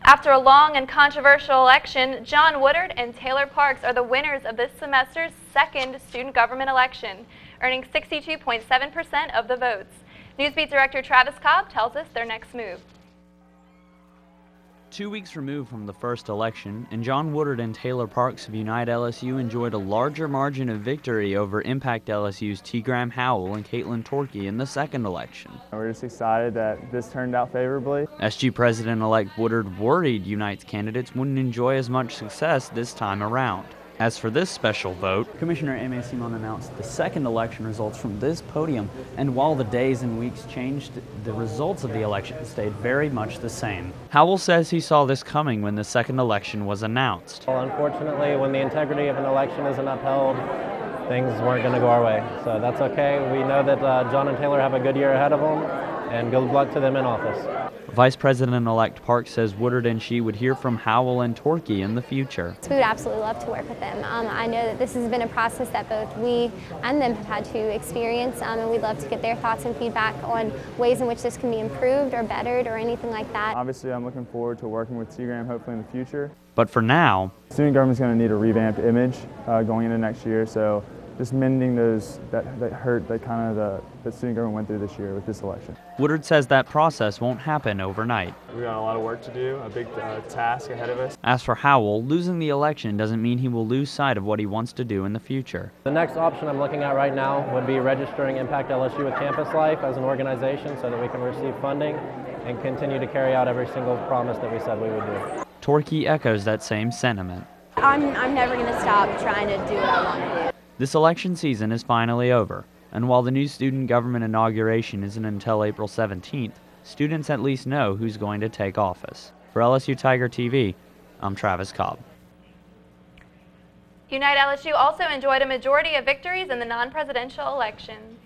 After a long and controversial election, John Woodard and Taylor Parks are the winners of this semester's second student government election, earning 62.7% of the votes. Newsbeat director Travis Cobb tells us their next move. 2 weeks removed from the first election, and John Woodard and Taylor Parks of Unite LSU enjoyed a larger margin of victory over Impact LSU's T. Graham Howell and Caitlin Torkey in the second election. We're just excited that this turned out favorably. SG President-elect Woodard worried Unite's candidates wouldn't enjoy as much success this time around. As for this special vote, Commissioner M.A. Simon announced the second election results from this podium, and while the days and weeks changed, the results of the election stayed very much the same. Howell says he saw this coming when the second election was announced. Well, unfortunately, when the integrity of an election isn't upheld, things weren't going to go our way. So that's okay. We know that John and Taylor have a good year ahead of them, and good luck to them in office. Vice President-elect Parks says Woodard and she would hear from Howell and Torkey in the future. We would absolutely love to work with them. I know that this has been a process that both we and them have had to experience, and we'd love to get their thoughts and feedback on ways in which this can be improved or bettered or anything like that. Obviously, I'm looking forward to working with T. Graham hopefully in the future. But for now, student government's going to need a revamped image going into next year, so just mending those that hurt that student government went through this year with this election. Woodard says that process won't happen overnight. We got a lot of work to do, a big task ahead of us. As for Howell, losing the election doesn't mean he will lose sight of what he wants to do in the future. The next option I'm looking at right now would be registering Impact LSU with Campus Life as an organization so that we can receive funding and continue to carry out every single promise that we said we would do. Torkey echoes that same sentiment. I'm never going to stop trying to do what I want to do. This election season is finally over, and while the new student government inauguration isn't until April 17th, students at least know who's going to take office. For LSU Tiger TV, I'm Travis Cobb. Unite LSU also enjoyed a majority of victories in the non-presidential elections.